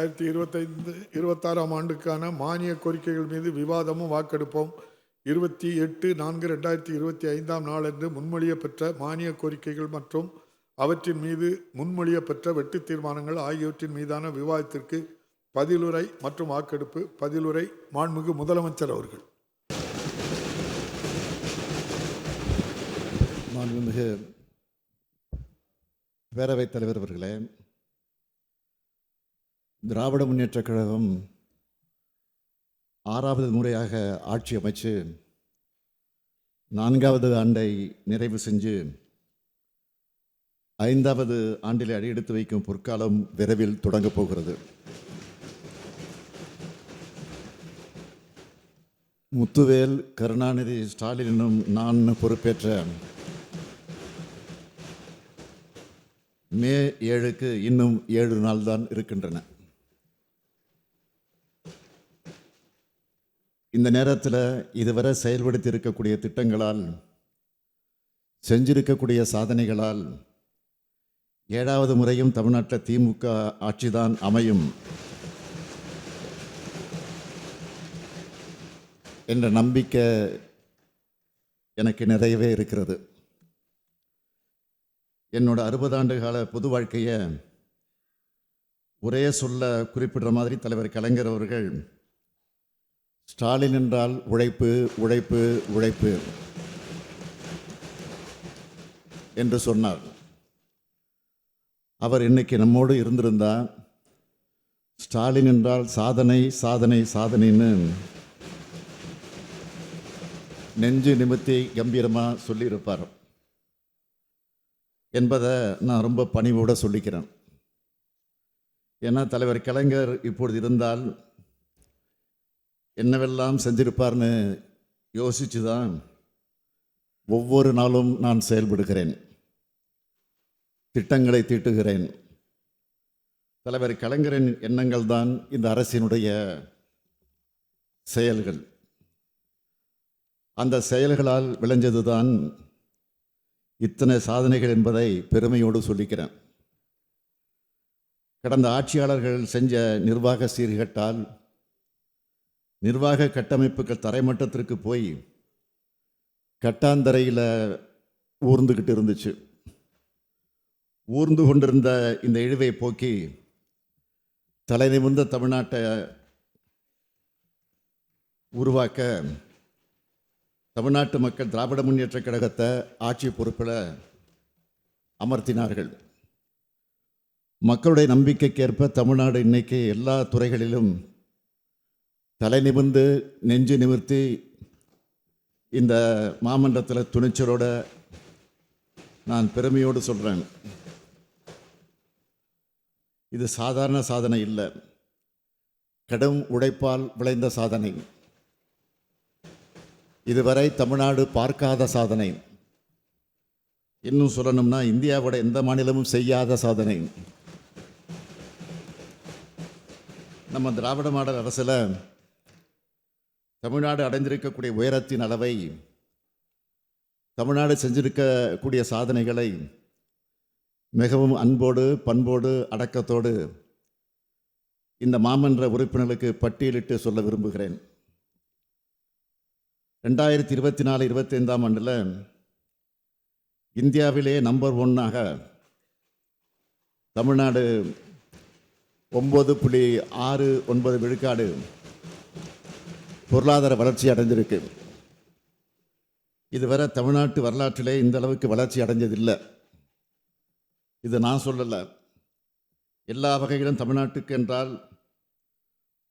2025-26 ஆண்டுக்கான மானிய கோரிக்கைகள் மீது விவாதமும் வாக்கெடுப்போம். 28/4/2025 நாளன்று முன்மொழியப்பெற்ற மானிய கோரிக்கைகள் மற்றும் அவற்றின் மீது முன்மொழியப்பெற்ற வெட்டு தீர்மானங்கள் ஆகியவற்றின் மீதான விவாதத்திற்கு பதிலுரை மற்றும் வாக்கெடுப்பு. பதிலுரை மாண்புமிகு முதலமைச்சர் அவர்கள். மாண்புமிகு பேரவைத் தலைவர் அவர்களே, திராவிட முன்னேற்றக் கழகம் 6வது முறையாக ஆட்சி அமைச்சு 4வது ஆண்டை நிறைவு செஞ்சு 5வது ஆண்டில் அடியெடுத்து வைக்கும் பொற்காலம் விரைவில் தொடங்கப் போகிறது. முத்துவேல், கருணாநிதி, ஸ்டாலினும் நான் பொறுப்பேற்ற மே 7க்கு இன்னும் 7 நாள் தான் இருக்கின்றன. இந்த நேரத்தில் இதுவரை செயல்படுத்தி இருக்கக்கூடிய திட்டங்களால், செஞ்சிருக்கக்கூடிய சாதனைகளால் 7வது முறையும் தமிழ்நாட்டில் திமுக ஆட்சிதான் அமையும் என்ற நம்பிக்கை எனக்கு நிறையவே இருக்கிறது. என்னோட 60 ஆண்டு கால பொது வாழ்க்கையை ஒரே சொல்ல குறிப்பிடுற மாதிரி தலைவர் கலைஞர் அவர்கள் ஸ்டாலின் என்றால் உழைப்பு, உழைப்பு, உழைப்பு என்று சொன்னார். அவர் இன்னைக்கு நம்மோடு இருந்திருந்தால் ஸ்டாலின் என்றால் சாதனை, சாதனை, சாதனைன்னு நெஞ்சு நிமித்தி கம்பீரமாக சொல்லியிருப்பார் என்பதை நான் ரொம்ப பணிவோடு சொல்லிக்கிறேன். ஏன்னா தலைவர் கலைஞர் இப்பொழுது இருந்தால் என்னவெல்லாம் செஞ்சிருப்பார்னு யோசித்து தான் ஒவ்வொரு நாளும் நான் செயல்படுகிறேன், திட்டங்களை தீட்டுகிறேன். தலைவர் கலைஞரின் எண்ணங்கள் தான் இந்த அரசினுடைய செயல்கள். அந்த செயல்களால் விளைஞ்சது தான் இத்தனை சாதனைகள் என்பதை பெருமையோடு சொல்லிக்கிறேன். கடந்த ஆட்சியாளர்கள் செஞ்ச நிர்வாக சீர்கேட்டால் நிர்வாக கட்டமைப்புகள் தரைமட்டத்திற்கு போய் கட்டாந்தரையில் ஊர்ந்துக்கிட்டு இருந்துச்சு. ஊர்ந்து கொண்டிருந்த இந்த இழிவை போக்கி தலை நிமிர்ந்த தமிழ்நாட்டை உருவாக்க தமிழ்நாட்டு மக்கள் திராவிட முன்னேற்றக் கழகத்தை ஆட்சி பொறுப்பில் அமர்த்தினார்கள். மக்களுடைய நம்பிக்கைக்கேற்ப தமிழ்நாடு இன்னைக்கு எல்லா துறைகளிலும் தலை நிமிர்ந்து நெஞ்சு நிமிர்த்தி இந்த மாமன்றத்தில் துணிச்சலோட நான் பெருமையோடு சொல்கிறேன். இது சாதாரண சாதனை இல்லை, கடும் உழைப்பால் விளைந்த சாதனை. இதுவரை தமிழ்நாடு பார்க்காத சாதனை. இன்னும் சொல்லணும்னா இந்தியாவோட எந்த மாநிலமும் செய்யாத சாதனை. நம்ம திராவிட மாடல் அரசில் தமிழ்நாடு அடைந்திருக்கக்கூடிய உயரத்தின் அளவை, தமிழ்நாடு செஞ்சிருக்கக்கூடிய சாதனைகளை மிகவும் அன்போடு, பண்போடு, அடக்கத்தோடு இந்த மாமன்ற உறுப்பினர்களுக்கு பட்டியலிட்டு சொல்ல விரும்புகிறேன். 2024-25 ஆண்டில் இந்தியாவிலே நம்பர் 1ஆக தமிழ்நாடு 9.69 விழுக்காடு பொருளாதார வளர்ச்சி அடைஞ்சிருக்கு. இதுவரை தமிழ்நாட்டு வரலாற்றிலே இந்த அளவுக்கு வளர்ச்சி அடைஞ்சதில்லை. இது நான் சொல்லலை, எல்லா வகையிலும் தமிழ்நாட்டுக்கு என்றால்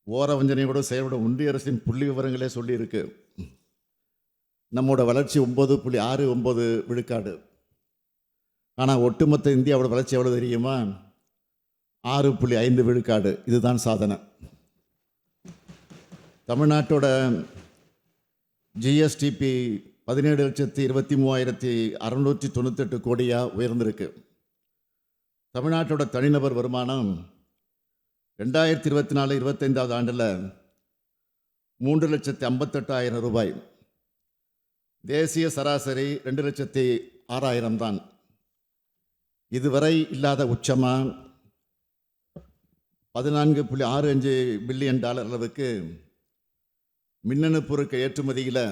ஓரவஞ்சனையோடு செயல்படும் ஒன்றிய அரசின் புள்ளி விவரங்களே சொல்லியிருக்கு. நம்மோட வளர்ச்சி 9.69 விழுக்காடு. ஆனால் ஒட்டுமொத்த இந்தியாவோட வளர்ச்சி எவ்வளோ தெரியுமா? 6.5 விழுக்காடு. இதுதான் சாதனை. தமிழ்நாட்டோட ஜிஎஸ்டிபி 17,23,698 கோடியாக உயர்ந்திருக்கு. தமிழ்நாட்டோட தனிநபர் வருமானம் 2024-25 ஆண்டில் 3,58,000 ரூபாய். தேசிய சராசரி 2,06,000 தான். இதுவரை இல்லாத உச்சமாக 14.65 பில்லியன் டாலர் அளவுக்கு மின்னணு பொருட்கள் ஏற்றுமதியில்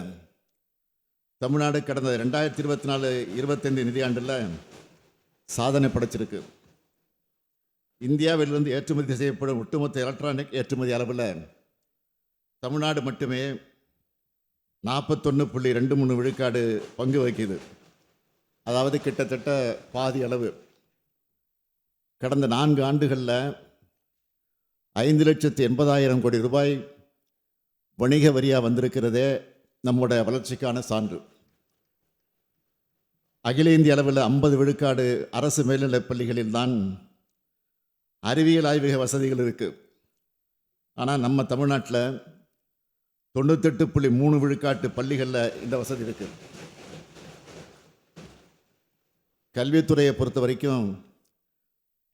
தமிழ்நாடு கடந்த 2024-25 நிதியாண்டில் சாதனை படைச்சிருக்கு. இந்தியாவிலிருந்து ஏற்றுமதி செய்யப்படும் ஒட்டுமொத்த எலக்ட்ரானிக் ஏற்றுமதி அளவில் தமிழ்நாடு மட்டுமே 41.23 விழுக்காடு பங்கு வகிக்குது. அதாவது கிட்டத்தட்ட பாதி அளவு. கடந்த 4 ஆண்டுகளில் 5,80,000 கோடி ரூபாய் வணிக வரியாக வந்திருக்கிறதே நம்முடைய வளர்ச்சிக்கான சான்று. அகில இந்திய அளவில் 50 விழுக்காடு அரசு மேல்நிலைப் பள்ளிகளில் தான் அறிவியல் ஆய்வக வசதிகள் இருக்குது. ஆனால் நம்ம தமிழ்நாட்டில் 98.3 விழுக்காட்டு பள்ளிகளில் இந்த வசதி இருக்குது. கல்வித்துறையை பொறுத்த வரைக்கும்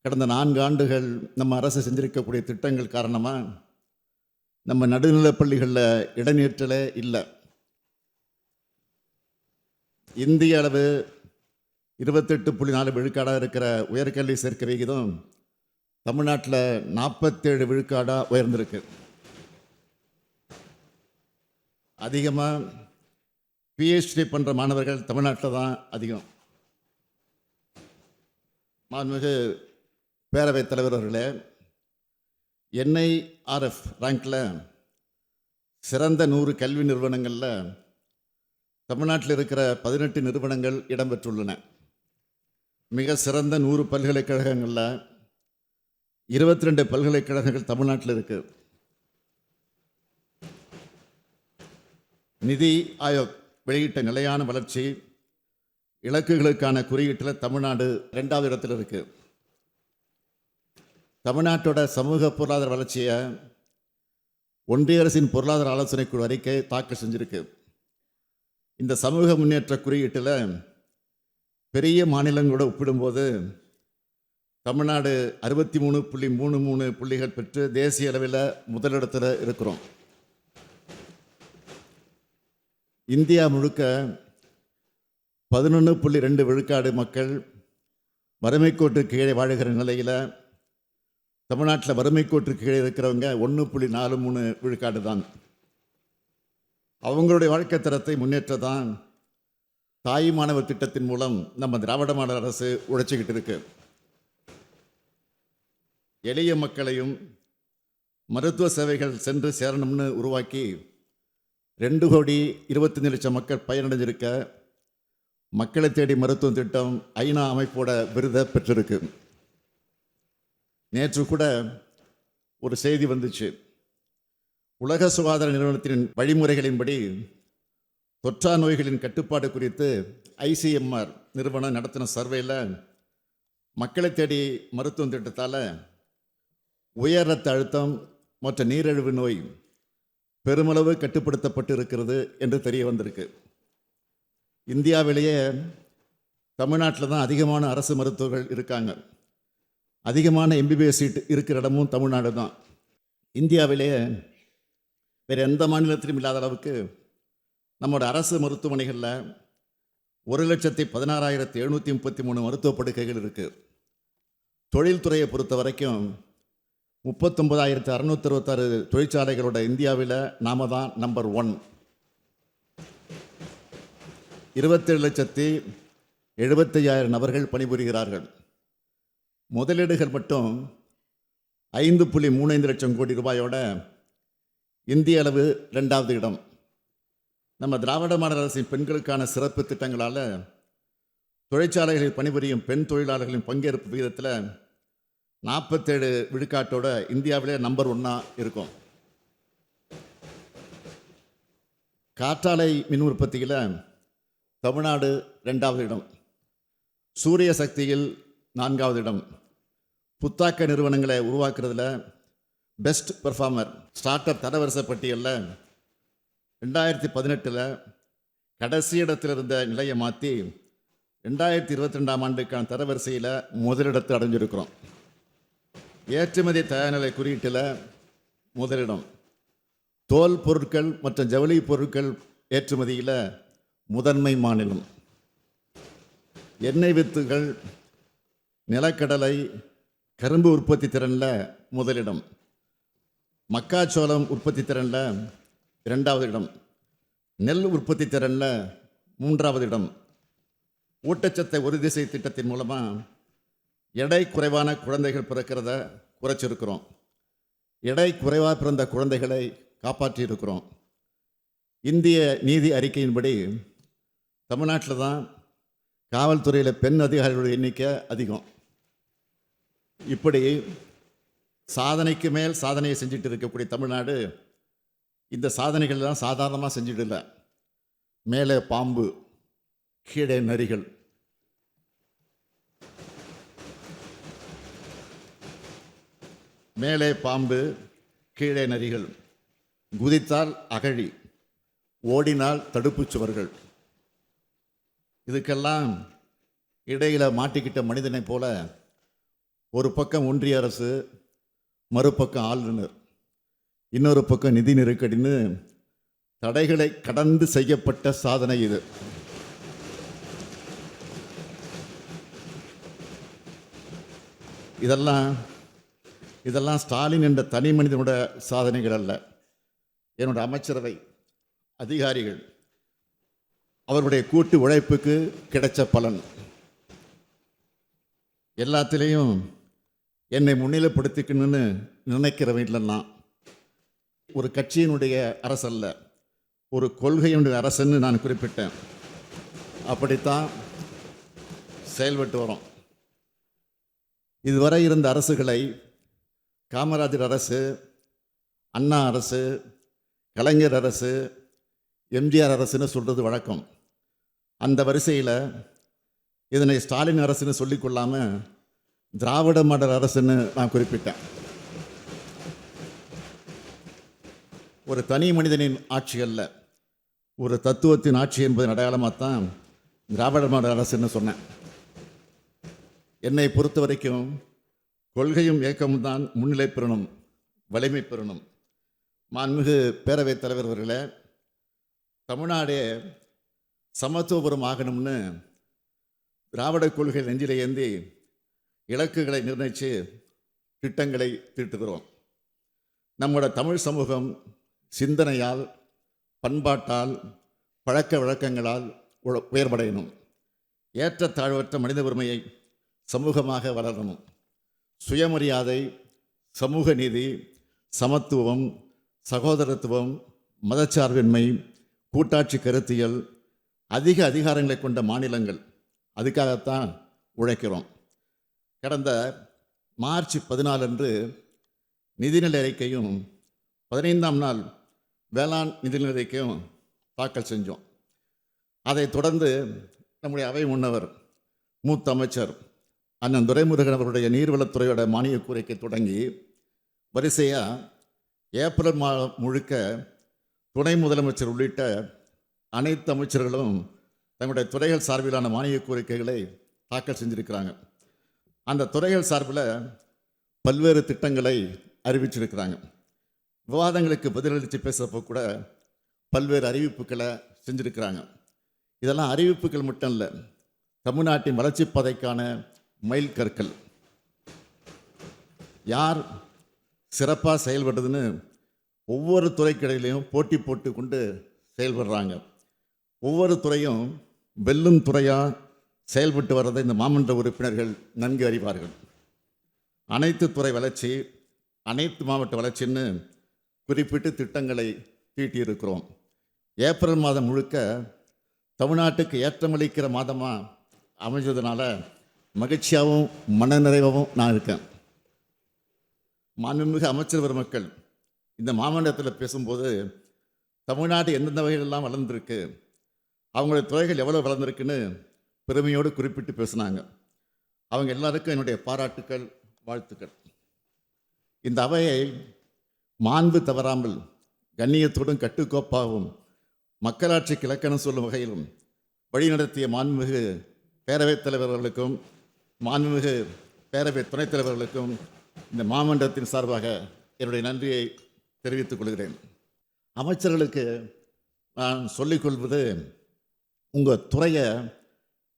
கடந்த 4 ஆண்டுகள் நம்ம அரசு செஞ்சிருக்கக்கூடிய திட்டங்கள் காரணமாக நம்ம நடுநிலைப் பள்ளிகளில் இடைநிற்றலே இல்லை. இந்திய அளவு 28.4 விழுக்காடாக இருக்கிற உயர்கல்வி சேர்க்கை விகிதம் தமிழ்நாட்டில் 47 விழுக்காடாக உயர்ந்திருக்கு. அதிகமாக பிஹெச்டி பண்ணுற மாணவர்கள் தமிழ்நாட்டில் தான் அதிகம். மாண்புமிகு பேரவைத் தலைவர் அவர்களே, என்ஐஆர்எஃப் ரேங்கில் சிறந்த 100 கல்வி நிறுவனங்களில் தமிழ்நாட்டில் இருக்கிற 18 நிறுவனங்கள் இடம்பெற்றுள்ளன. மிக சிறந்த 100 பல்கலைக்கழகங்களில் 22 பல்கலைக்கழகங்கள் தமிழ்நாட்டில் இருக்குது. நிதி ஆயோக் வெளியிட்ட நிலையான வளர்ச்சி இலக்குகளுக்கான குறியீட்டில் தமிழ்நாடு 2வது இடத்தில் இருக்குது. தமிழ்நாட்டோட சமூக பொருளாதார வளர்ச்சியை ஒன்றிய அரசின் பொருளாதார ஆலோசனை குழு அறிக்கை தாக்கல் செஞ்சிருக்கு. இந்த சமூக முன்னேற்ற குறியீட்டில் பெரிய மாநிலங்களோடு ஒப்பிடும்போது தமிழ்நாடு 63.33 புள்ளிகள் பெற்று தேசிய அளவில் முதலிடத்தில் இருக்கிறோம். இந்தியா முழுக்க 11.2 விழுக்காடு மக்கள் வறுமைக்கோட்டு கீழே வாழுகிற நிலையில் தமிழ்நாட்டில் வறுமைக்கோட்டு கீழே இருக்கிறவங்க 1.43 விழுக்காடு தான். அவங்களுடைய வாழ்க்கை தரத்தை முன்னேற்ற தான் தாய் மாணவர் திட்டத்தின் மூலம் நம்ம திராவிட மாடல் அரசு உழைச்சிக்கிட்டு இருக்கு. எளிய மக்களையும் மருத்துவ சேவைகள் சென்று சேரணும்னு உருவாக்கி 2,25,00,000 மக்கள் பயனடைஞ்சிருக்க மக்களை தேடி மருத்துவ திட்டம் ஐநா அமைப்போட விருதை பெற்றிருக்கு. நேற்று கூட ஒரு செய்தி வந்துச்சு. உலக சுகாதார நிறுவனத்தின் வழிமுறைகளின்படி தொற்றா நோய்களின் கட்டுப்பாடு குறித்து ஐசிஎம்ஆர் நிறுவனம் நடத்தின சர்வேல மக்களை தேடி மருத்துவ திட்டத்தால் உயர் இரத்த அழுத்தம் மற்றும் நீரிழிவு நோய் பெருமளவு கட்டுப்படுத்தப்பட்டு இருக்கிறது என்று தெரிய வந்திருக்கு. இந்தியாவிலேயே தமிழ்நாட்டில் தான் அதிகமான அரசு மருத்துவர்கள் இருக்காங்க. அதிகமான எம்பிபிஎஸ் சீட் இருக்கிற இடமும் தமிழ்நாடு தான். இந்தியாவிலேயே வேறு எந்த மாநிலத்திலும் இல்லாத அளவுக்கு நம்மளோட அரசு மருத்துவமனைகளில் 1,16,733 மருத்துவ படுக்கைகள் இருக்குது. தொழில்துறையை பொறுத்த வரைக்கும் 39,666 தொழிற்சாலைகளோட இந்தியாவில் நாம தான் நம்பர் 1. 27,75,000 நபர்கள் பணிபுரிகிறார்கள். முதலீடுகள் மட்டும் 5.35 லட்சம் கோடி ரூபாயோட இந்திய அளவு 2வது இடம். நம்ம திராவிட மாடல் அரசின் பெண்களுக்கான சிறப்பு திட்டங்களால் தொழிற்சாலைகளில் பணிபுரியும் பெண் தொழிலாளர்களின் பங்கேற்பு விகிதத்தில் 47 விழுக்காட்டோட இந்தியாவிலே நம்பர் 1 இருக்கும். காற்றாலை மின் உற்பத்தியில் தமிழ்நாடு 2வது இடம். சூரிய சக்தியில் 4வது இடம். புத்தாக்க நிறுவனங்களை உருவாக்குறதுல பெஸ்ட் பெர்ஃபார்மர் ஸ்டார்ட் அப் தரவரிசை பட்டியலில் 2018 கடைசி இடத்தில் இருந்த நிலையை மாற்றி 2022 ஆண்டுக்கான தரவரிசையில் முதலிடத்தை அடைஞ்சிருக்கிறோம். ஏற்றுமதி தயார்நிலை குறியீட்டில் முதலிடம். தோல் பொருட்கள் மற்றும் ஜவுளி பொருட்கள் ஏற்றுமதியில் முதன்மை மாநிலம். எண்ணெய் வித்துகள், நிலக்கடலை, கரும்பு உற்பத்தி திறனில் முதலிடம், மக்காச்சோளம் உற்பத்தி திறனில் 2வது இடம், நெல் உற்பத்தி திறனில் 3வது இடம். ஊட்டச்சத்தை உறுதி செய் திட்டத்தின் மூலமாக எடை குறைவான குழந்தைகள் பிறக்கிறத குறைச்சிருக்கிறோம். எடை குறைவாக பிறந்த குழந்தைகளை காப்பாற்றியிருக்கிறோம். இந்திய நீதி அறிக்கையின்படி தமிழ்நாட்டில் தான் காவல்துறையில் பெண் அதிகாரிகளுடைய எண்ணிக்கை அதிகம். இப்படி சாதனைக்கு மேல் சாதனையை செஞ்சுட்டு இருக்கக்கூடிய தமிழ்நாடு இந்த சாதனைகள்லாம் சாதாரணமாக செஞ்சுட்டு இல்லை. மேலே பாம்பு, கீழே நரிகள். மேலே பாம்பு, கீழே நரிகள். குதித்தால் அகழி, ஓடினால் தடுப்புச் சுவர்கள். இதுக்கெல்லாம் இடையில மாட்டிக்கிட்ட மனிதனை போல ஒரு பக்கம் ஒன்றிய அரசு, மறுபக்கம் ஆளுநர், இன்னொரு பக்கம் நிதி நெருக்கடின்னு தடைகளை கடந்து செய்யப்பட்ட சாதனை இது. இதெல்லாம் ஸ்டாலின் என்ற தனி மனிதனோட சாதனைகள் அல்ல. என்னோட அமைச்சரவை அதிகாரிகள் அவருடைய கூட்டு உழைப்புக்கு கிடைச்ச பலன். எல்லாத்திலையும் என்னை முன்னிலைப்படுத்திக்கணும்னு நினைக்கிறவன் இல்லைன்னா ஒரு கட்சியினுடைய அரசல்ல, ஒரு கொள்கையினுடைய அரசன்னு நான் குறிப்பிட்டேன். அப்படித்தான் செயல்பட்டு வரோம். இதுவரை இருந்த அரசுகளை காமராஜர் அரசு, அண்ணா அரசு, கலைஞர் அரசு, எம்ஜிஆர் அரசுன்னு சொல்கிறது வழக்கம். அந்த வரிசையில் இதனை ஸ்டாலின் அரசுன்னு சொல்லிக்கொள்ளாமல் திராவிட மாடல் அரசுன்னு நான் குறிப்பிட்டேன். ஒரு தனி மனிதனின் ஆட்சி அல்ல, ஒரு தத்துவத்தின் ஆட்சி என்பதன் அடையாளமாகத்தான் திராவிட மாடல் அரசுன்னு சொன்னேன். என்னை பொறுத்த வரைக்கும் கொள்கையும் இயக்கமும் தான் முன்னிலை பெறணும், வலிமை பெறணும். மாண்புமிகு பேரவைத் தலைவர் அவர்களே, தமிழ்நாடே சமத்துவபுரம் ஆகணும்னு திராவிட கொள்கை நெஞ்சிலே ஏந்தி இலக்குகளை நிர்ணயித்து திட்டங்களை தீட்டுகிறோம். நம்முடைய தமிழ் சமூகம் சிந்தனையால், பண்பாட்டால், பழக்க வழக்கங்களால் உயர்வடையணும். ஏற்றத்தாழ்வற்ற மனித உரிமையை சமூகமாக வளரணும். சுயமரியாதை, சமூக நீதி, சமத்துவம், சகோதரத்துவம், மதச்சார்பின்மை, கூட்டாட்சி கருத்தியல், அதிக அதிகாரங்களை கொண்ட மாநிலங்கள், அதுக்காகத்தான் உழைக்கிறோம். கடந்த மார்ச் 14 அன்று நிதிநிலை அறிக்கையும் 15ஆம் நாள் வேளாண் நிதிநிலை அறிக்கையும் தாக்கல் செஞ்சோம். அதைத் தொடர்ந்து நம்முடைய அவை முன்னவர் மூத்த அமைச்சர் அண்ணன் துரைமுருகன் அவருடைய நீர்வளத்துறையோட மானிய கோரிக்கை தொடங்கி வரிசையாக ஏப்ரல் மாதம் முழுக்க துணை முதலமைச்சர் உள்ளிட்ட அனைத்து அமைச்சர்களும் தங்களுடைய துறைகள் சார்பிலான மானிய கோரிக்கைகளை தாக்கல் செஞ்சுருக்கிறாங்க. அந்த துறைகள் சார்பில் பல்வேறு திட்டங்களை அறிவிச்சிருக்கிறாங்க. விவாதங்களுக்கு பதிலளித்து பேசுகிறப்போ கூட பல்வேறு அறிவிப்புகளை செஞ்சுருக்கிறாங்க. இதெல்லாம் அறிவிப்புகள் மட்டும் இல்லை, தமிழ்நாட்டின் வளர்ச்சி பாதைக்கான மைல் கற்கள். யார் சிறப்பாக செயல்படுறதுன்னு ஒவ்வொரு துறைக்கிடையிலையும் போட்டி போட்டு கொண்டு செயல்படுறாங்க. ஒவ்வொரு துறையும் வெல்லும் துறையாக செயல்பட்டு வர்றதை இந்த மாமன்ற உறுப்பினர்கள் நன்கு அறிவார்கள். அனைத்து துறை வளர்ச்சி, அனைத்து மாவட்ட வளர்ச்சின்னு குறிப்பிட்டு திட்டங்களை தீட்டியிருக்கிறோம். ஏப்ரல் மாதம் முழுக்க தமிழ்நாட்டுக்கு ஏற்றமளிக்கிற மாதமாக அமைஞ்சதுனால மகிழ்ச்சியாகவும் மனநிறைவாகவும் நான் இருக்கேன். மாண்புமிகு அமைச்சர் பெருமக்கள் இந்த மாமன்றத்தில் பேசும்போது தமிழ்நாடு எந்தெந்த வகைகளெல்லாம் வளர்ந்துருக்கு, அவங்களுடைய துறைகள் எவ்வளோ வளர்ந்துருக்குன்னு பெருமையோடு குறிப்பிட்டு பேசினாங்க. அவங்க எல்லாருக்கும் என்னுடைய பாராட்டுக்கள், வாழ்த்துக்கள். இந்த அவையை மாண்பு தவறாமல் கண்ணியத்தோடும் கட்டுக்கோப்பாகவும் மக்களாட்சிக்கு இலக்கணம் சொல்லும் வகையிலும் வழிநடத்திய மாண்புமிகு பேரவைத் தலைவர்களுக்கும் மாண்புமிகு பேரவை துணைத் தலைவர்களுக்கும் இந்த மாமன்றத்தின் சார்பாக என்னுடைய நன்றியை தெரிவித்துக் கொள்கிறேன். அமைச்சர்களுக்கு நான் சொல்லிக்கொள்வது, உங்கள் துறையை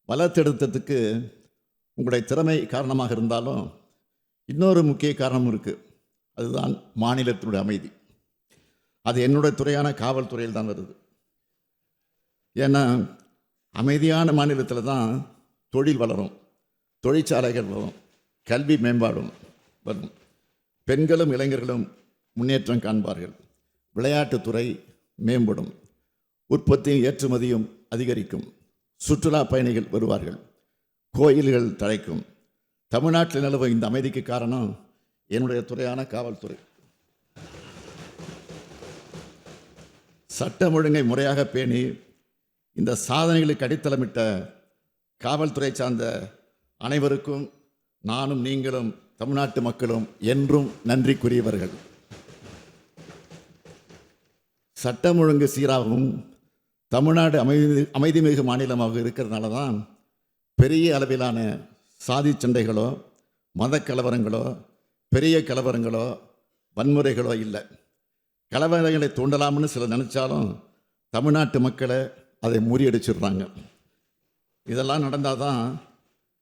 வளர்த்தெடுத்ததுக்கு உங்களுடைய திறமை காரணமாக இருந்தாலும் இன்னொரு முக்கிய காரணமும் இருக்குது. அதுதான் மாநிலத்தினுடைய அமைதி. அது என்னுடைய துறையான காவல்துறையில் தான் வருது. ஏன்னா அமைதியான மாநிலத்தில் தான் தொழில் வளரும், தொழிற்சாலைகள் வரும், கல்வி மேம்பாடும் வரும், பெண்களும் இளைஞர்களும் முன்னேற்றம் காண்பார்கள், விளையாட்டுத்துறை மேம்படும், உற்பத்தியும் ஏற்றுமதியும் அதிகரிக்கும், சுற்றுலா பயணிகள் வருவார்கள், கோயில்கள் தழைக்கும். தமிழ்நாட்டில் நிலவும் இந்த அமைதிக்கு காரணம் என்னுடைய துறையான காவல்துறை. சட்டம் ஒழுங்கை முறையாக பேணி இந்த சாதனைகளுக்கு அடித்தளமிட்ட காவல்துறை சார்ந்த அனைவருக்கும் நானும் நீங்களும் தமிழ்நாட்டு மக்களும் என்றும் நன்றிக்குரியவர்கள். சட்டம் ஒழுங்கு சீராகவும் தமிழ்நாடு அமைதிமிகு மாநிலமாக இருக்கிறதுனால தான் பெரிய அளவிலான சாதி சண்டைகளோ மத கலவரங்களோ பெரிய கலவரங்களோ வன்முறைகளோ இல்லை. கலவரங்களை தூண்டலாம்னு சிலர் நினச்சாலும் தமிழ்நாட்டு மக்களை அதை முறியடிச்சிடுறாங்க. இதெல்லாம் நடந்தால் தான்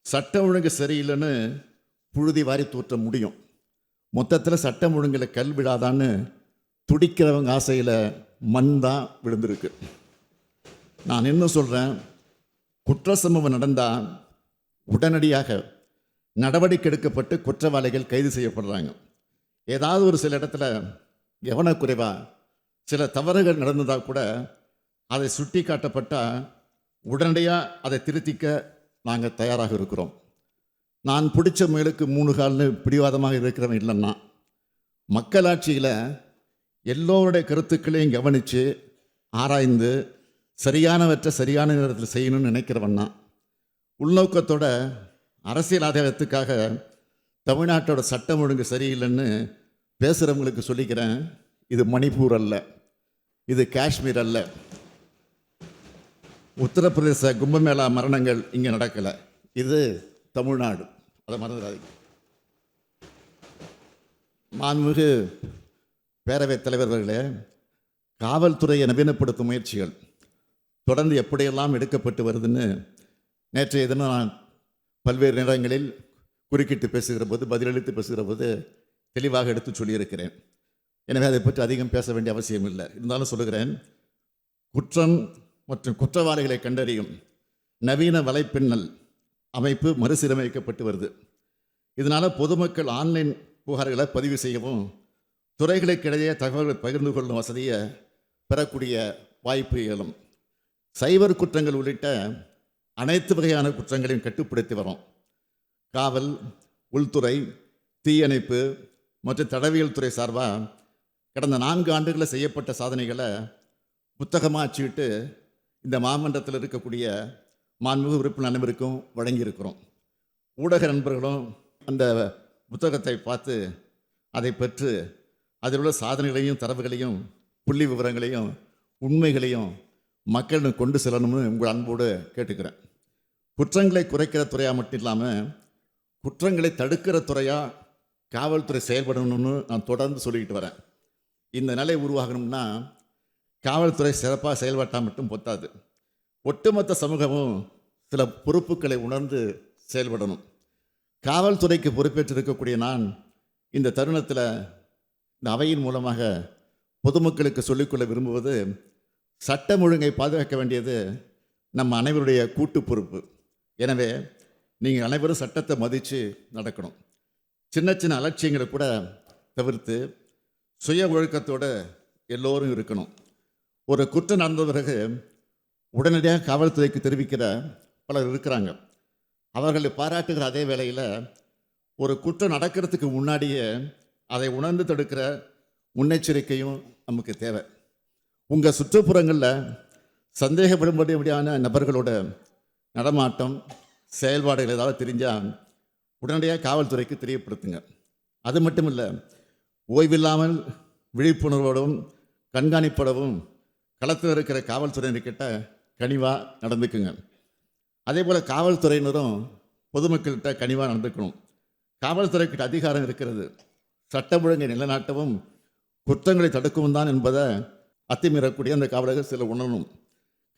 சட்டம் ஒழுங்கு சரியில்லைன்னு புழுதி வாரி தூற்ற முடியும். மொத்தத்தில் சட்டம் ஒழுங்கில் கல் விழாதான்னு துடிக்கிறவங்க ஆசையில் மண் தான் விழுந்திருக்கு. நான் என்ன சொல்கிறேன், குற்ற சம்பவம் நடந்தால் உடனடியாக நடவடிக்கை எடுக்கப்பட்டு குற்றவாளிகள் கைது செய்யப்படுறாங்க. ஏதாவது ஒரு சில இடத்துல கவனக்குறைவா சில தவறுகள் நடந்ததாக கூட அதை சுட்டி காட்டப்பட்டால் உடனடியாக அதை திருத்திக்க நாங்கள் தயாராக இருக்கிறோம். நான் பிடிச்ச முயலுக்கு 3 கால்னு பிடிவாதமாக இருக்கிறவன் இல்லைன்னா, மக்களாட்சியில் எல்லோருடைய கருத்துக்களையும் கவனித்து ஆராய்ந்து சரியானவற்றை சரியான நேரத்தில் செய்யணும்னு நினைக்கிறவன்னா, உள்நோக்கத்தோட அரசியல் ஆதாயத்துக்காக தமிழ்நாட்டோட சட்டம் ஒழுங்கு சரியில்லைன்னு பேசுகிறவங்களுக்கு சொல்லிக்கிறேன், இது மணிப்பூர் அல்ல, இது காஷ்மீர் அல்ல, உத்தரப்பிரதேச கும்பமேளா மரணங்கள் இங்கே நடக்கலை, இது தமிழ்நாடு. அதை மறந்துடாதீங்க. மாண்புமிகு பேரவைத் தலைவர்களே, காவல்துறையை நவீனப்படுத்தும் முயற்சிகள் தொடர்ந்து எப்படியெல்லாம் எடுக்கப்பட்டு வருதுன்னு நேற்றைய தினம் நான் பல்வேறு நேரங்களில் குறுக்கிட்டு பேசுகிற போது, பதிலளித்து பேசுகிற போது தெளிவாக எடுத்து சொல்லியிருக்கிறேன். எனவே அதை பற்றி அதிகம் பேச வேண்டிய அவசியம் இல்லை. இருந்தாலும் சொல்லுகிறேன், குற்றம் மற்றும் குற்றவாளிகளை கண்டறியும் நவீன வலைப்பின்னல் அமைப்பு மறுசீரமைக்கப்பட்டு வருது. இதனால் பொதுமக்கள் ஆன்லைன் புகார்களை பதிவு செய்யவும் துறைகளுக்கிடையே தகவல்களை பகிர்ந்து கொள்ளும் வசதியை பெறக்கூடிய வாய்ப்பு இயலும். சைபர் குற்றங்கள் உள்ளிட்ட அனைத்து வகையான குற்றங்களையும் கட்டுப்படுத்தி வரோம். காவல், உள்துறை, தீயணைப்பு மற்றும் தடவியல் துறை சார்பாக கடந்த 4 ஆண்டுகளில் செய்யப்பட்ட சாதனைகளை புத்தகமாக அச்சிட்டு இந்த மாமன்றத்தில் இருக்கக்கூடிய மாண்புமிகு உறுப்பினர் அனைவருக்கும் வழங்கியிருக்கிறோம். ஊடக நண்பர்களும் அந்த புத்தகத்தை பார்த்து அதை பெற்று அதில் உள்ள சாதனைகளையும் தரவுகளையும் புள்ளி விவரங்களையும் உண்மைகளையும் மக்களிடம் கொண்டு செல்லணும்னு உங்கள் அன்போடு கேட்டுக்கிறேன். குற்றங்களை குறைக்கிற துறையாக மட்டும் இல்லாமல் குற்றங்களை தடுக்கிற துறையாக காவல்துறை செயல்படணும்னு நான் தொடர்ந்து சொல்லிக்கிட்டு வரேன். இந்த நிலை உருவாகணும்னா காவல்துறை சிறப்பாக செயல்பட்டால் மட்டும் பொத்தாது, ஒட்டுமொத்த சமூகமும் சில பொறுப்புகளை உணர்ந்து செயல்படணும். காவல்துறைக்கு பொறுப்பேற்றிருக்கக்கூடிய நான் இந்த தருணத்தில் இந்த அவையின் மூலமாக பொதுமக்களுக்கு சொல்லிக்கொள்ள விரும்புவது, சட்டம் ஒழுங்கை பாதுகாக்க வேண்டியது நம்ம அனைவருடைய கூட்டு பொறுப்பு. எனவே நீங்கள் அனைவரும் சட்டத்தை மதித்து நடக்கணும். சின்ன சின்ன அலட்சியங்களை கூட தவிர்த்து சுய ஒழுக்கத்தோடு எல்லோரும் இருக்கணும். ஒரு குற்றம் நடந்த பிறகு உடனடியாக காவல்துறைக்கு தெரிவிக்கிற பலர் இருக்கிறாங்க. அவர்களை பாராட்டுகிற அதே வேளையில் ஒரு குற்றம் நடக்கிறதுக்கு முன்னாடியே அதை உணர்ந்து தடுக்கிற முன்னெச்சரிக்கையும் நமக்கு தேவை. உங்கள் சுற்றுப்புறங்களில் சந்தேகப்படும்படியான நபர்களோட நடமாட்டம், செயல்பாடுகள் ஏதாவது தெரிஞ்சால் உடனடியாக காவல்துறைக்கு தெரியப்படுத்துங்க. அது மட்டும் இல்லை, ஓய்வில்லாமல் விழிப்புணர்வோடும் கண்காணிப்போடவும் களத்தில் இருக்கிற காவல்துறையினர்கிட்ட கனிவாக நடந்துக்குங்க. அதே போல் காவல்துறையினரும் பொதுமக்கள்கிட்ட கனிவாக நடந்துக்கணும். காவல்துறைக்கிட்ட அதிகாரம் இருக்கிறது, சட்டம் ஒழுங்கை நிலைநாட்டவும் குற்றங்களை தடுக்கவும் தான் என்பதை அத்துமீறக்கூடிய அந்த காவலர்கள் சில உணரணும்.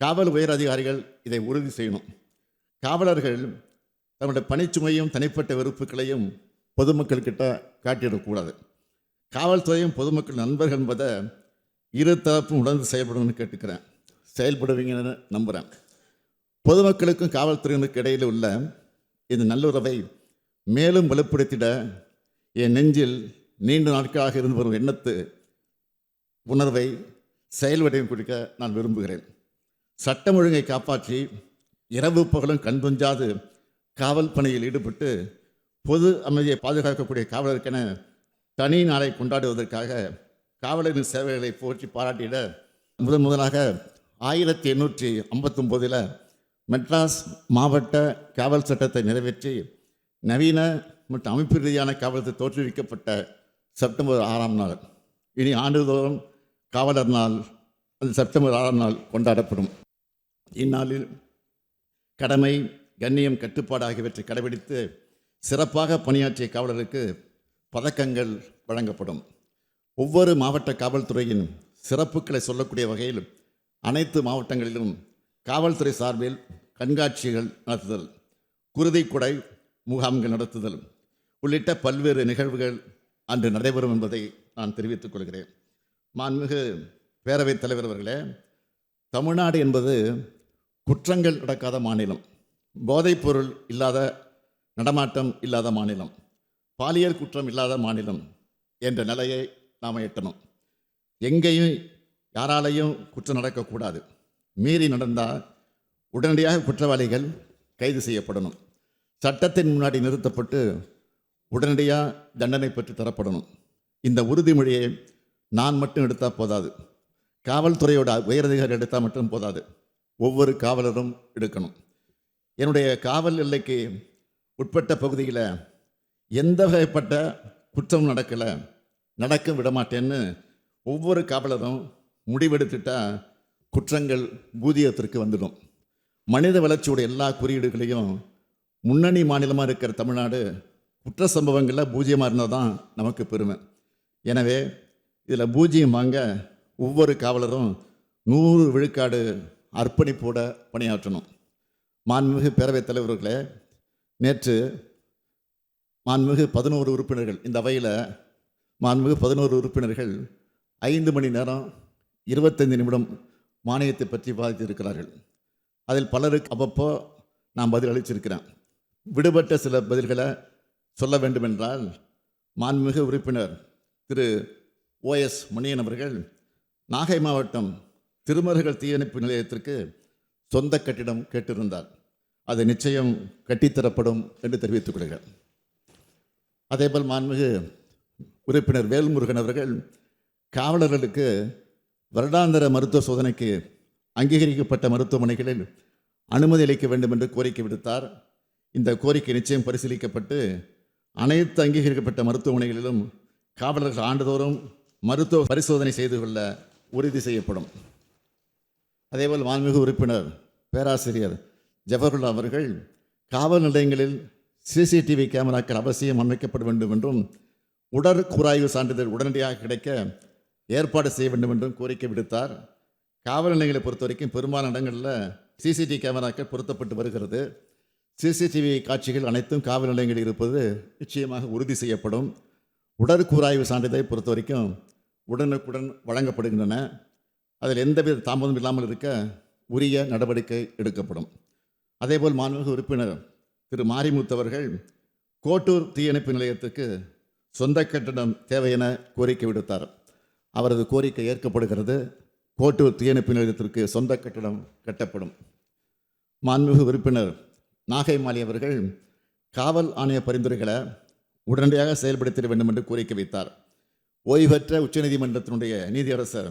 காவல் உயர் அதிகாரிகள் இதை உறுதி செய்யணும். காவலர்கள் தன்னுடைய பணிச்சுமையும் தனிப்பட்ட வெறுப்புகளையும் பொதுமக்கள்கிட்ட காட்டிடக்கூடாது. காவல்துறையும் பொதுமக்கள் நண்பர்கள் என்பதை இரு தரப்பும் உணர்ந்து செயல்படணும்னு கேட்டுக்கிறேன். செயல்படுவீங்கன்னு நம்புகிறேன். பொதுமக்களுக்கும் காவல்துறையினருக்கு இடையில் உள்ள இந்த நல்லுறவை மேலும் வலுப்படுத்திட என் நெஞ்சில் நீண்ட நாட்களாக இருந்து வரும் எண்ணத்து உணர்வை செயல்வடையும் கொடுக்க நான் விரும்புகிறேன். சட்டம் ஒழுங்கை காப்பாற்றி இரவு பகலும் கண்துஞ்சாது காவல் பணியில் ஈடுபட்டு பொது அமைதியை பாதுகாக்கக்கூடிய காவலருக்கென தனி நாளை கொண்டாடுவதற்காக காவலரின் சேவைகளை போற்றி பாராட்டிட முதலாக 1859 மெட்ராஸ் மாவட்ட காவல் சட்டத்தை நிறைவேற்றி நவீன மற்றும் அமைப்பு ரீதியான காவலத்தை தோற்றுவிக்கப்பட்ட செப்டம்பர் 6ஆம் நாள். இனி ஆண்டுதோறும் காவலர் நாள் அது செப்டம்பர் 6ஆம் நாள் கொண்டாடப்படும். இந்நாளில் கடமை, கண்ணியம், கட்டுப்பாடு ஆகியவற்றை கடைபிடித்து சிறப்பாக பணியாற்றிய காவலருக்கு பதக்கங்கள் வழங்கப்படும். ஒவ்வொரு மாவட்ட காவல்துறையின் சிறப்புகளை சொல்லக்கூடிய வகையில் அனைத்து மாவட்டங்களிலும் காவல்துறை சார்பில் கண்காட்சிகள் நடத்துதல், குருதிக்குடை முகாம்கள் நடத்துதல் உள்ளிட்ட பல்வேறு நிகழ்வுகள் அன்று நடைபெறும் என்பதை நான் தெரிவித்துக் கொள்கிறேன். மாண்புமிகு பேரவைத் தலைவர் அவர்களே, தமிழ்நாடு என்பது குற்றங்கள் நடக்காத மாநிலம், போதைப்பொருள் இல்லாத நடமாட்டம் இல்லாத மாநிலம், பாலியல் குற்றம் இல்லாத மாநிலம் என்ற நிலையை நாம் எட்டணும். எங்கேயும் யாராலையும் குற்றம் நடக்கக்கூடாது. மீறி நடந்தால் உடனடியாக குற்றவாளிகள் கைது செய்யப்படணும். சட்டத்தின் முன்னாடி நிறுத்தப்பட்டு உடனடியாக தண்டனை பெற்று தரப்படணும். இந்த உறுதிமொழியை நான் மட்டும் எடுத்தால் போதாது, காவல்துறையோட உயரதிகாரி எடுத்தால் மட்டும் போதாது, ஒவ்வொரு காவலரும் எடுக்கணும். என்னுடைய காவல் எல்லைக்கு உட்பட்ட பகுதியில் எந்த வகைப்பட்ட குற்றம் நடக்க விடமாட்டேன்னு ஒவ்வொரு காவலரும் முடிவெடுத்துட்டா குற்றங்கள் பூஜ்ஜியத்திற்கு வந்துடும். மனித வளர்ச்சியோட எல்லா குறியீடுகளையும் முன்னணி மாநிலமாக இருக்கிற தமிழ்நாடு குற்ற சம்பவங்களில் பூஜ்ஜியமாக இருந்தால் தான் நமக்கு பெருமை. எனவே இதில் பூஜ்ஜியம் வாங்க ஒவ்வொரு காவலரும் 100 விழுக்காடு அர்ப்பணிப்போட பணியாற்றணும். மாண்புமிகு பேரவைத் தலைவர்களே, நேற்று மாண்புமிகு 11 உறுப்பினர்கள், இந்த அவையில் மாண்புமிகு 11 உறுப்பினர்கள் 5 மணி நேரம் 25 நிமிடம் மானியத்தை பற்றி விவாதித்திருக்கிறார்கள். அதில் பலருக்கு அப்பப்போ நான் பதில் அளிச்சிருக்கிறேன். விடுபட்ட சில பதில்களை சொல்ல வேண்டுமென்றால், மாண்புமிகு உறுப்பினர் திரு OS மணியன் அவர்கள் நாகை மாவட்டம் திருமருகல் தீயணைப்பு நிலையத்திற்கு சொந்த கட்டிடம் கேட்டிருந்தார். அது நிச்சயம் கட்டித்தரப்படும் என்று தெரிவித்துக் கொள்கிறேன். அதேபோல் மாண்புமிகு உறுப்பினர் வேல்முருகன் அவர்கள் காவலர்களுக்கு வருடாந்திர மருத்துவ சோதனைக்கு அங்கீகரிக்கப்பட்ட மருத்துவமனைகளில் அனுமதி அளிக்க வேண்டும் என்று கோரிக்கை விடுத்தார். இந்த கோரிக்கை நிச்சயம் பரிசீலிக்கப்பட்டு அனைத்து அங்கீகரிக்கப்பட்ட மருத்துவமனைகளிலும் காவலர்கள் ஆண்டுதோறும் மருத்துவ பரிசோதனை செய்து கொள்ள உறுதி செய்யப்படும். அதேபோல் மாண்புமிகு உறுப்பினர் பேராசிரியர் ஜவஹர்லால் அவர்கள் காவல் நிலையங்களில் CCTV கேமராக்கள் அவசியம் அமைக்கப்பட வேண்டும் என்றும் உடற்கூராய்வு சான்றிதழ் உடனடியாக கிடைக்க ஏற்பாடு செய்ய வேண்டும் என்றும் கோரிக்கை விடுத்தார். காவல் நிலையங்களை பொறுத்த வரைக்கும் பெரும்பாலான இடங்களில் CCTV கேமராக்கள் பொருத்தப்பட்டு வருகிறது. CCTV காட்சிகள் அனைத்தும் காவல் நிலையங்களில் இருப்பது நிச்சயமாக உறுதி செய்யப்படும். உடற்கூராய்வு சான்றிதழை பொறுத்த வரைக்கும் உடனுக்குடன் வழங்கப்படுகின்றன. அதில் எந்தவித தாமதம் இல்லாமல் இருக்க உரிய நடவடிக்கை எடுக்கப்படும். அதேபோல் மாண்புமிகு உறுப்பினர் திரு மாரிமுத்து அவர்கள் கோட்டூர் தீயணைப்பு நிலையத்துக்கு சொந்த கட்டடம் தேவை என கோரிக்கை விடுத்தார். அவரது கோரிக்கை ஏற்கப்படுகிறது. கோட்டூர் தீயணைப்பு நிலையத்திற்கு சொந்த கட்டடம் கட்டப்படும். மாண்புமிகு உறுப்பினர் நாகை மாலி அவர்கள் காவல் ஆணைய பரிந்துரைகளை உடனடியாக செயல்படுத்திட வேண்டும் என்று கோரிக்கை வைத்தார். ஓய்வு பெற்ற உச்சநீதிமன்றத்தினுடைய நீதியரசர்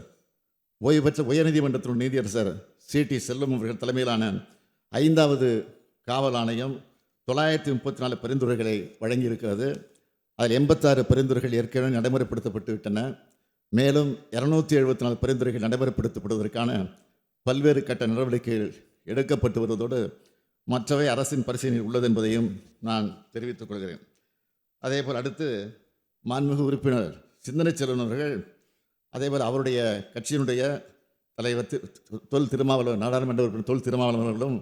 உயர்நீதிமன்றத்தினுடைய நீதியரசர் CT செல்வம் அவர்கள் தலைமையிலான 5வது காவல் ஆணையம் 934 பரிந்துரைகளை வழங்கியிருக்கிறது. அதில் 86 பரிந்துரைகள் ஏற்கனவே நடைமுறைப்படுத்தப்பட்டு விட்டன. மேலும் 274 பரிந்துரைகள் நடைமுறைப்படுத்தப்படுவதற்கான பல்வேறு கட்ட நடவடிக்கைகள் எடுக்கப்பட்டு வருவதோடு மற்றவை அரசின் பரிசீலனையில் உள்ளது என்பதையும் நான் தெரிவித்துக் கொள்கிறேன். அதேபோல் அடுத்து மாண்புமிகு உறுப்பினர் சிந்தனை செல்வன் அவர்கள், அதேபோல் அவருடைய கட்சியினுடைய தலைவர் தொல் திருமாவளவன், நாடாளுமன்ற உறுப்பினர் தொல் திருமாவளவன் அவர்களும்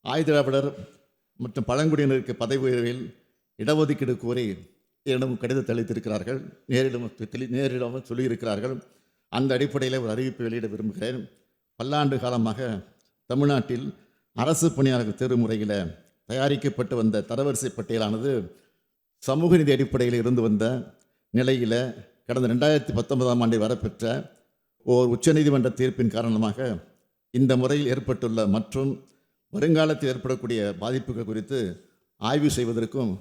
ஆயுதிராவிடர் மற்றும் பழங்குடியினருக்கு பதவி உயர்வில் இடஒதுக்கீடு கோரி என்னிடம் கடிதத்தை அளித்திருக்கிறார்கள், நேரிடம் சொல்லியிருக்கிறார்கள். அந்த அடிப்படையில் ஒரு அறிவிப்பை வெளியிட விரும்புகிறேன். பல்லாண்டு காலமாக தமிழ்நாட்டில் அரசு பணியாளர்கள் தேர்வு முறையில் தயாரிக்கப்பட்டு வந்த தரவரிசை பட்டியலானது சமூக நீதி அடிப்படையில் இருந்து வந்த நிலையில் கடந்த 2019ஆம் ஆண்டில் வரப்பெற்ற ஓர் உச்சநீதிமன்ற தீர்ப்பின் காரணமாக இந்த முறையில் ஏற்பட்டுள்ள மற்றும் வருங்காலத்தில் ஏற்படக்கூடிய பாதிப்புகள் குறித்து ஆய்வு செய்வதற்கும்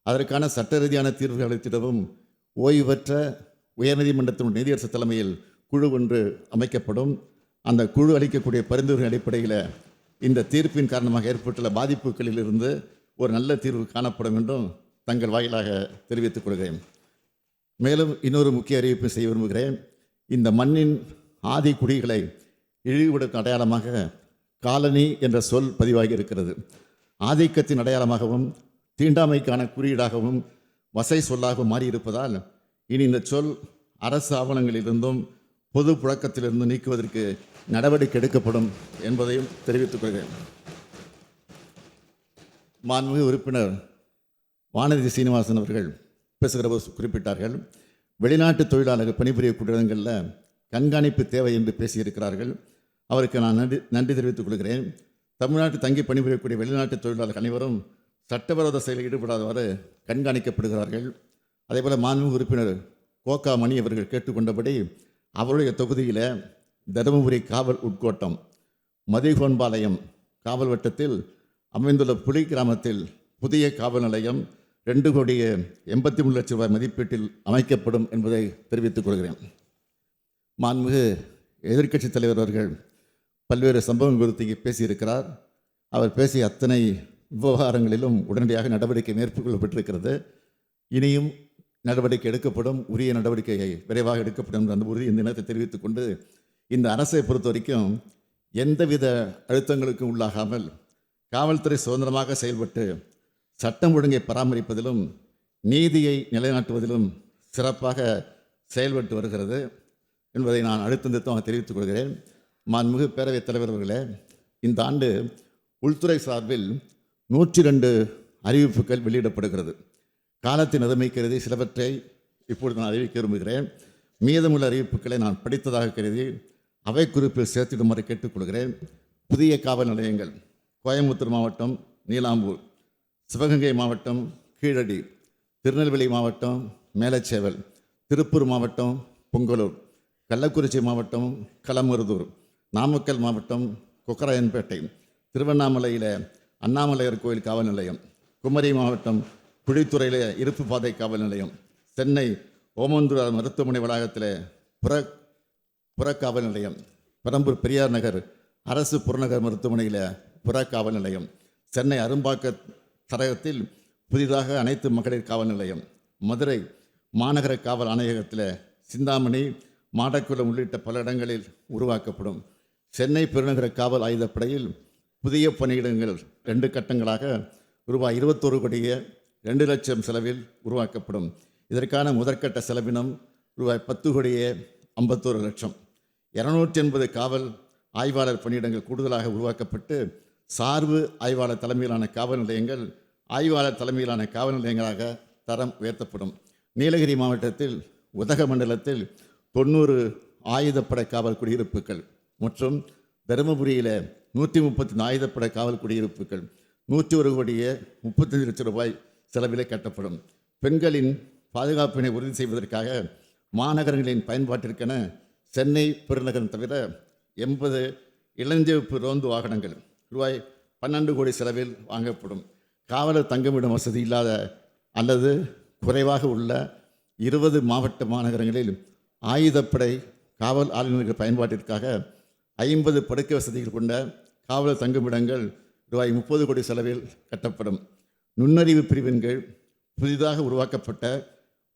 அதற்கான சட்ட ரீதியான தீர்வுகள் அளித்திடவும் ஓய்வு பெற்ற உயர்நீதிமன்றத்தின் நீதியரசர் தலைமையில் குழு ஒன்று அமைக்கப்படும். அந்த குழு அளிக்கக்கூடிய பரிந்துரை அடிப்படையில் இந்த தீர்ப்பின் காரணமாக ஏற்பட்டுள்ள பாதிப்புகளில் இருந்து ஒரு நல்ல தீர்வு காணப்படும் என்றும் தங்கள் வாயிலாக தெரிவித்துக் கொள்கிறேன். மேலும் இன்னொரு முக்கிய அறிவிப்பை செய்ய விரும்புகிறேன். இந்த மண்ணின் ஆதி குடிகளை இழிவுபடுத்தும் அடையாளமாக காலனி என்ற சொல் பதிவாகி இருக்கிறது. ஆதிக்கத்தின் அடையாளமாகவும் தீண்டாமைக்கான குறியீடாகவும் வசை சொல்லாகவும் மாறியிருப்பதால் இனி இந்த சொல் அரசு ஆவணங்களிலிருந்தும் பொது புழக்கத்திலிருந்து நீக்குவதற்கு நடவடிக்கை எடுக்கப்படும் என்பதையும் தெரிவித்துக் கொள்கிறேன். மாண்புமிகு உறுப்பினர் வானதி சீனிவாசன் அவர்கள் பேசுகிற போது குறிப்பிட்டார்கள், வெளிநாட்டு தொழிலாளர்கள் பணிபுரியக்கூடிய இடங்களில் கண்காணிப்பு தேவை என்று பேசியிருக்கிறார்கள். அவருக்கு நான் நன்றி தெரிவித்துக் கொள்கிறேன். தமிழ்நாட்டு தங்கி பணிபுரியக்கூடிய வெளிநாட்டு தொழிலாளர்கள் அனைவரும் சட்டவிரோத செயலில் ஈடுபடாதவாறு கண்காணிக்கப்படுகிறார்கள். அதேபோல் மாண்புமிகு உறுப்பினர் கோகா மணி அவர்கள் கேட்டுக்கொண்டபடி அவருடைய தொகுதியில் தருமபுரி காவல் உட்கோட்டம் மதிகோன்பாளையம் காவல் வட்டத்தில் அமைந்துள்ள புலி கிராமத்தில் புதிய காவல் நிலையம் 2,83,00,000 ரூபாய் மதிப்பீட்டில் அமைக்கப்படும் என்பதை தெரிவித்துக் கொள்கிறேன். மாண்புமிகு எதிர்க்கட்சித் தலைவர் அவர்கள் பல்வேறு சம்பவங்கள் குறித்து பேசியிருக்கிறார். அவர் பேசிய அத்தனை விவகாரங்களிலும் உடனடியாக நடவடிக்கை மேற்கொள்ளப்பட்டிருக்கிறது. இனியும் நடவடிக்கை எடுக்கப்படும், உரிய நடவடிக்கையை விரைவாக எடுக்கப்படும் என்ற அந்த உறுதி இந்த நேரத்தை தெரிவித்துக் கொண்டு, இந்த அரசை பொறுத்த வரைக்கும் எந்தவித அழுத்தங்களுக்கும் உள்ளாகாமல் காவல்துறை சுதந்திரமாக செயல்பட்டு சட்டம் ஒழுங்கை பராமரிப்பதிலும் நீதியை நிலைநாட்டுவதிலும் சிறப்பாக செயல்பட்டு வருகிறது என்பதை நான் அழுத்தம் தெரிவித்துக் கொள்கிறேன். மாண்புமிகு பேரவைத் தலைவர் அவர்களே, இந்த ஆண்டு உள்துறை சார்பில் 102 அறிவிப்புகள் வெளியிடப்படுகிறது. காலத்தின் நிலைமை கருதி சிலவற்றை இப்பொழுது நான் அறிவிக்க விரும்புகிறேன். மீதமுள்ள அறிவிப்புகளை நான் படித்ததாக கருதி அவை குறிப்பில் சேர்த்திடுமாறு கேட்டுக்கொள்கிறேன். புதிய காவல் நிலையங்கள் கோயம்புத்தூர் மாவட்டம் நீலாம்பூர், சிவகங்கை மாவட்டம் கீழடி, திருநெல்வேலி மாவட்டம் மேலச்சேவல், திருப்பூர் மாவட்டம் பொங்கலூர், கள்ளக்குறிச்சி மாவட்டம் களமருதூர், நாமக்கல் மாவட்டம் கொக்கராயன்பேட்டை, திருவண்ணாமலையில் அண்ணாமலையார் கோயில் காவல் நிலையம், குமரி மாவட்டம் குழித்துறையில் இருப்பு பாதை காவல் நிலையம், சென்னை ஓமந்தூர் மருத்துவமனை வளாகத்தில் புறக்காவல் நிலையம், பெரம்பூர் பெரியார் நகர் அரசு புறநகர் மருத்துவமனையில் புறக்காவல் நிலையம், சென்னை அரும்பாக்க சரகத்தில் புதிதாக அனைத்து மகளிர் காவல் நிலையம், மதுரை மாநகர காவல் ஆணையகத்தில் சிந்தாமணி, மாடக்குளம் உள்ளிட்ட பல இடங்களில் உருவாக்கப்படும். சென்னை பெருநகர காவல் ஆயுதப்படையில் புதிய பணியிடங்கள் 2 கட்டங்களாக ரூபாய் 21,02,00,000 செலவில் உருவாக்கப்படும். இதற்கான முதற்கட்ட செலவினம் ரூபாய் 10,51,00,000. 280 காவல் ஆய்வாளர் பணியிடங்கள் கூடுதலாக உருவாக்கப்பட்டு சார்பு ஆய்வாளர் தலைமையிலான காவல் நிலையங்கள் ஆய்வாளர் தலைமையிலான காவல் நிலையங்களாக தரம் உயர்த்தப்படும். நீலகிரி மாவட்டத்தில் உதகமண்டலத்தில் 90 ஆயுதப்படை காவல் குடியிருப்புகள் மற்றும் தருமபுரியில் 134 ஆயுதப்படை காவல் குடியிருப்புகள் 101,35,00,000 ரூபாய் செலவிலே கட்டப்படும். பெண்களின் பாதுகாப்பினை உறுதி செய்வதற்காக மாநகரங்களின் பயன்பாட்டிற்கென சென்னை பெருநகரம் தவிர 80 இளஞ்சிவப்பு ரோந்து வாகனங்கள் ரூபாய் 12 கோடி செலவில் வாங்கப்படும். காவலர் தங்குமிடம் வசதி இல்லாத அல்லது குறைவாக உள்ள 20 மாவட்ட மாநகரங்களில் ஆயுதப்படை காவல் ஆளுநர்கள் பயன்பாட்டிற்காக 50 படுக்கை வசதிகள் கொண்ட காவலர் தங்குமிடங்கள் ரூபாய் 30 கோடி செலவில் கட்டப்படும். நுண்ணறிவு பிரிவின் கீழ் புதிதாக உருவாக்கப்பட்ட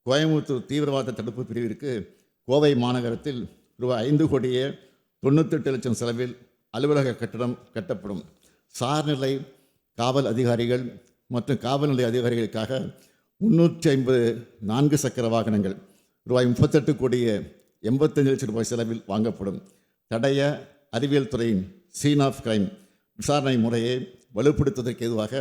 கோயம்புத்தூர் தீவிரவாத தடுப்பு பிரிவிற்கு கோவை மாநகரத்தில் ரூபாய் 5,98,00,000 செலவில் அலுவலக கட்டடம் கட்டப்படும். சார்நிலை காவல் அதிகாரிகள் மற்றும் காவல் நிலைய அதிகாரிகளுக்காக 350 4 சக்கர வாகனங்கள் ரூபாய் 38,85,00,000 ரூபாய் செலவில் வாங்கப்படும். தடய அறிவியல் துறையின் சீன் ஆஃப் கிரைம் விசாரணை முறையை வலுப்படுத்துவதற்கு ஏதுவாக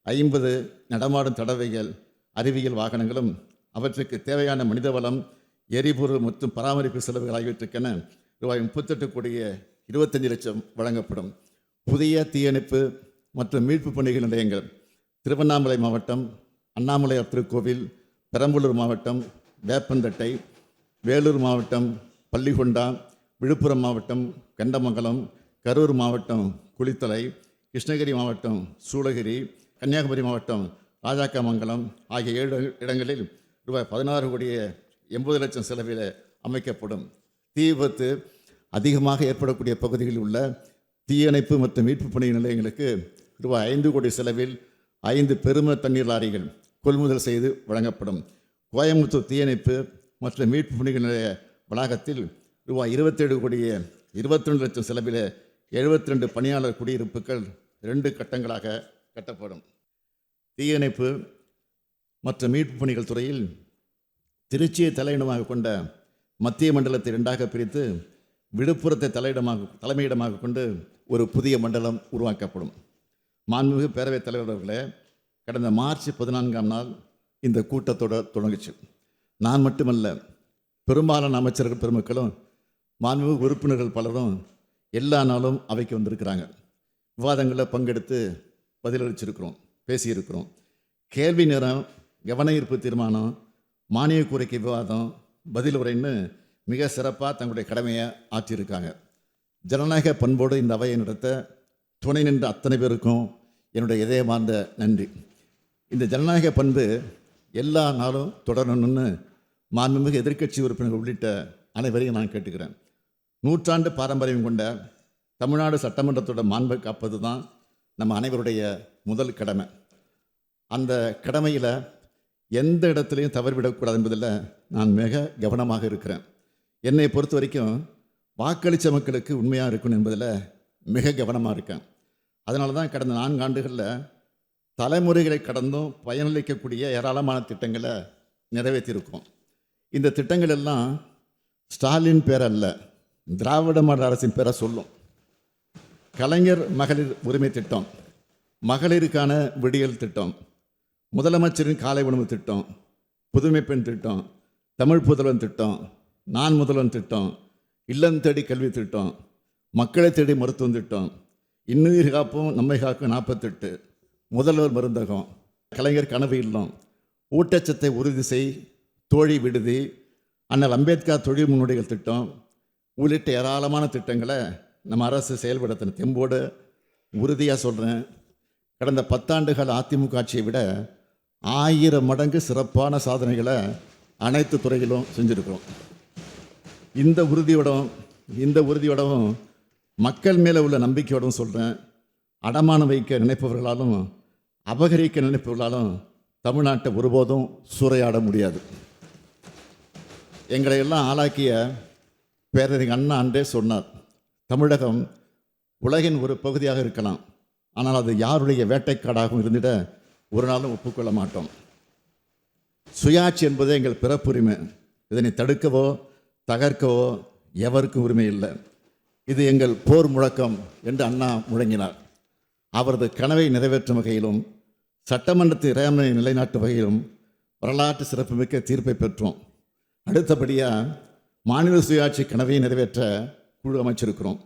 50 நடமாடும் தடவைகள் அறிவியல் வாகனங்களும் அவற்றுக்கு தேவையான மனிதவளம், எரிபொருள் மற்றும் பராமரிப்பு செலவுகள் ஆகியவற்றுக்கென ரூபாய் 38,25,00,000 வழங்கப்படும். புதிய தீயணைப்பு மற்றும் மீட்பு பணிகள் நிலையங்கள் திருவண்ணாமலை மாவட்டம் அண்ணாமலையார் திருக்கோவில், பெரம்பலூர் மாவட்டம் வேப்பந்தட்டை, வேலூர் மாவட்டம் பள்ளிகொண்டா, விழுப்புரம் மாவட்டம் கண்டமங்கலம், கரூர் மாவட்டம் குளித்தலை, கிருஷ்ணகிரி மாவட்டம் சூளகிரி, கன்னியாகுமரி மாவட்டம் ராஜாக்கமங்கலம் ஆகிய 7 இடங்களில் ரூபாய் 16,80,00,000 செலவில் அமைக்கப்படும். தீ விபத்து அதிகமாக ஏற்படக்கூடிய பகுதிகளில் உள்ள தீயணைப்பு மற்றும் மீட்பு பணி நிலையங்களுக்கு ரூபாய் 5 கோடி செலவில் 5 பெரும தண்ணீர் லாரிகள் கொள்முதல் செய்து வழங்கப்படும். கோயம்புத்தூர் தீயணைப்பு மற்றும் மீட்பு பணிகள் நிலைய வளாகத்தில் ரூபாய் 27,22,00,000 செலவில் 72 பணியாளர் குடியிருப்புகள் 2 கட்டங்களாக கட்டப்படும். தீயணைப்பு மற்றும் மீட்பு பணிகள் துறையில் திருச்சியை தலையிடமாக கொண்ட மத்திய மண்டலத்தை 2ஆக பிரித்து விழுப்புரத்தை தலைமையிடமாக கொண்டு ஒரு புதிய மண்டலம் உருவாக்கப்படும். மாண்புமிகு பேரவைத் தலைவர் அவர்களே, கடந்த மார்ச் 14ஆம் நாள் இந்த கூட்டத்தொடர் தொடங்குச்சு. நான் மட்டுமல்ல, பெரும்பாலான அமைச்சர்கள் பெருமக்களும் மாண்புமிகு உறுப்பினர்கள் பலரும் எல்லா நாளும் அவைக்கு வந்திருக்கிறாங்க. விவாதங்களில் பங்கெடுத்து பதிலளிச்சிருக்கிறோம், பேசியிருக்கிறோம். கேள்வி நேரம், கவன ஈர்ப்பு தீர்மானம், மானிய கோரிக்கை விவாதம், பதில் உரைன்னு மிக சிறப்பாக தங்களுடைய கடமையை ஆற்றியிருக்காங்க. ஜனநாயக பண்போடு இந்த அவையை நடத்த துணை நின்ற அத்தனை பேருக்கும் என்னுடைய இதயமார்ந்த நன்றி. இந்த ஜனநாயக பண்பு எல்லா நாளும் தொடரணும்னு மாண்புமிகு எதிர்க்கட்சி உறுப்பினர்கள் உள்ளிட்ட அனைவரையும் நான் கேட்டுக்கிறேன். 100 ஆண்டு பாரம்பரியம் கொண்ட தமிழ்நாடு சட்டமன்றத்தோட மாண்பை காப்பது தான் நம்ம அனைவருடைய முதல் கடமை. அந்த கடமையில் எந்த இடத்துலையும் தவறிவிடக்கூடாது என்பதில் நான் மிக கவனமாக இருக்கிறேன். என்னை பொறுத்த வரைக்கும் வாக்களித்த மக்களுக்கு உண்மையாக இருக்கணும் என்பதில் மிக கவனமாக இருக்கேன். அதனால தான் கடந்த 4 ஆண்டுகளில் தலைமுறைகளை கடந்தும் பயனளிக்கக்கூடிய ஏராளமான திட்டங்களை நிறைவேற்றியிருக்கோம். இந்த திட்டங்கள் எல்லாம் ஸ்டாலின் பேர் அல்ல, திராவிட மாடல் அரசின் பேரை சொல்லும். கலைஞர் மகளிர் உரிமை திட்டம், மகளிருக்கான விடியல் திட்டம், முதலமைச்சரின் காலை உணவு திட்டம், புதுமை பெண் திட்டம், தமிழ் புதல்வன் திட்டம், நான் முதல்வன் திட்டம், இல்லம் தேடி கல்வி திட்டம், மக்களை தேடி மருத்துவம் திட்டம், இன்னுயிர் காப்போம் நம்மை காக்கும் 48, முதல்வர் மருந்தகம், கலைஞர் கனவு இல்லம், ஊட்டச்சத்தை உறுதி செய், தோழி விடுதி, அண்ணல் அம்பேத்கர் தொழில் முன்னோடிகள் திட்டம் உள்ளிட்ட ஏராளமான திட்டங்களை நம்ம அரசு செயல்படுத்தின தெம்போடு உறுதியாக சொல்கிறேன். கடந்த 10 ஆண்டுகள் அதிமுக ஆட்சியை விட 1000 மடங்கு சிறப்பான சாதனைகளை அனைத்து துறையிலும் செஞ்சுருக்கிறோம். இந்த உறுதியோடவும் மக்கள் மேலே உள்ள நம்பிக்கையோடவும் சொல்கிறேன். அடமானம் வைக்க நினைப்பவர்களாலும் அபகரிக்க நினைப்பவர்களாலும் தமிழ்நாட்டை ஒருபோதும் சூறையாட முடியாது. எங்களை எல்லாம் ஆளாக்கிய பேரறிஞர் அண்ணா அன்றே சொன்னார், தமிழகம் உலகின் ஒரு பகுதியாக இருக்கலாம், ஆனால் அது யாருடைய வேட்டைக்காடாகவும் இருந்திட ஒரு நாளும் ஒப்புக்கொள்ள மாட்டோம். சுயாட்சி என்பது எங்கள் பிறப்புரிமை. இதனை தடுக்கவோ தகர்க்கவோ எவருக்கும் உரிமை இல்லை. இது எங்கள் போர் முழக்கம் என்று அண்ணா முழங்கினார். அவரது கனவை நிறைவேற்றும் வகையிலும் சட்டமன்றத்தின் இறையாண்மையை நிலைநாட்டும் வகையிலும் வரலாற்று சிறப்புமிக்க தீர்ப்பை பெற்றோம். அடுத்தபடியாக மாநில சுயாட்சி கனவை நிறைவேற்ற குழு அமைச்சிருக்கிறோம்.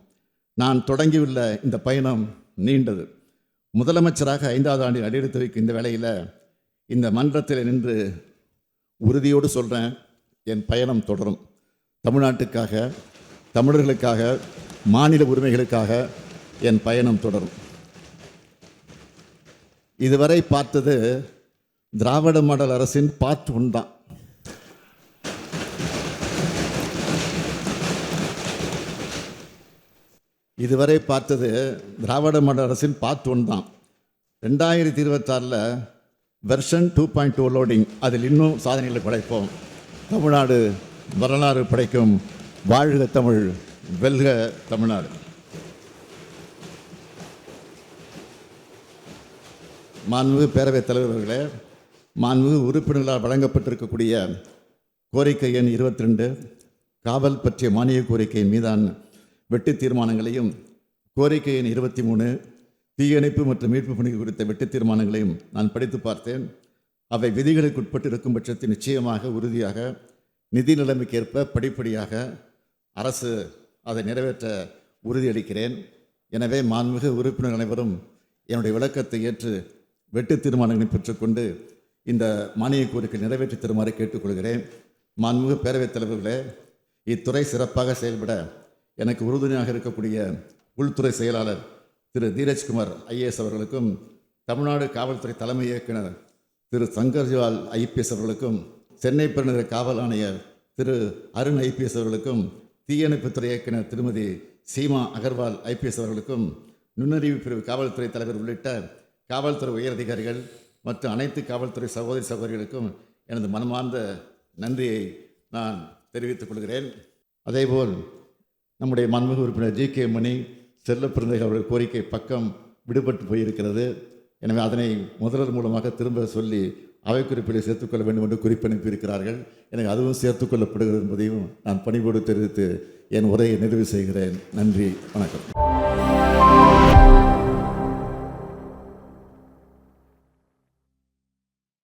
நான் தொடங்கியுள்ள இந்த பயணம் நீண்டது. முதலமைச்சராக 5வது ஆண்டில் அடியெடுத்து வைக்கும் இந்த வேளையில் இந்த மன்றத்தில் நின்று உறுதியோடு சொல்கிறேன், என் பயணம் தொடரும். தமிழ்நாட்டுக்காக, தமிழர்களுக்காக, மாநில உரிமைகளுக்காக என் பயணம் தொடரும். இதுவரை பார்த்தது திராவிட மாடல் அரசின் பார்ட் 1 தான். இதுவரை பார்த்தது திராவிட மாடல் அரசின் பார்ட் 1 தான். 2026 வெர்ஷன் 2.2 லோடிங், அதில் இன்னும் சாதனைகளை படைப்போம். தமிழ்நாடு வரலாறு படைக்கும். வாழ்க தமிழ், வெல்க தமிழ்நாடு. மாண்புமிகு பேரவைத் தலைவர்களே, மாண்புமிகு உறுப்பினர்களால் வழங்கப்பட்டிருக்கக்கூடிய கோரிக்கை எண் 22 காவல் பற்றிய மானிய கோரிக்கையின் மீதான வெட்டு தீர்மானங்களையும், கோரிக்கை எண் 23 தீயணைப்பு மற்றும் மீட்பு பணிகள் குறித்த வெட்டு தீர்மானங்களையும் நான் படித்து பார்த்தேன். அவை விதிகளுக்கு உட்பட்டு இருக்கும் பட்சத்தில் நிச்சயமாக உறுதியாக நிதி நிலைமைக்கேற்ப படிப்படியாக அரசு அதை நிறைவேற்ற உறுதியளிக்கிறேன். எனவே மாண்புமிகு உறுப்பினர் அனைவரும் என்னுடைய விளக்கத்தை ஏற்று வெட்டு தீர்மானங்களை பெற்றுக்கொண்டு இந்த மானிய கோரிக்கை நிறைவேற்றி தருமாறு கேட்டுக்கொள்கிறேன். மாண்புமிகு பேரவைத் தலைவர்களே, இத்துறை சிறப்பாக செயல்பட எனக்கு உறுதுணையாக இருக்கக்கூடிய உள்துறை செயலாளர் திரு தீரஜ்குமார் ஐஏஎஸ் அவர்களுக்கும், தமிழ்நாடு காவல்துறை தலைமை இயக்குனர் திரு சங்கர்ஜிவால் ஐபிஎஸ் அவர்களுக்கும், சென்னை பெருநகர காவல் ஆணையர் திரு அருண் ஐபிஎஸ் அவர்களுக்கும், தீயணைப்புத்துறை இயக்குனர் திருமதி சீமா அகர்வால் ஐபிஎஸ் அவர்களுக்கும், நுண்ணறிவு பிரிவு காவல்துறை தலைவர் உள்ளிட்ட காவல்துறை உயரதிகாரிகள் மற்றும் அனைத்து காவல்துறை சகோதரி சகோதரிகளுக்கும் எனது மனமார்ந்த நன்றியை நான் தெரிவித்துக் கொள்கிறேன். அதேபோல் நம்முடைய மாண்புமிகு உறுப்பினர் ஜி.கே. மணி செல்லப்பிறந்தை அவர்கள் கோரிக்கை பக்கம் விடுபட்டு போயிருக்கிறது. எனவே அதனை முதல்வர் மூலமாக திரும்ப சொல்லி அவை குறிப்பில் சேர்த்துக்கொள்ள வேண்டும் என்று குறிப்பனுப்பியிருக்கிறார்கள். எனக்கு அதுவும் சேர்த்துக்கொள்ளப்படுகிறது என்பதையும் நான் பணிவோடு தெரிவித்து என் உரையை நிறைவு செய்கிறேன். நன்றி, வணக்கம்.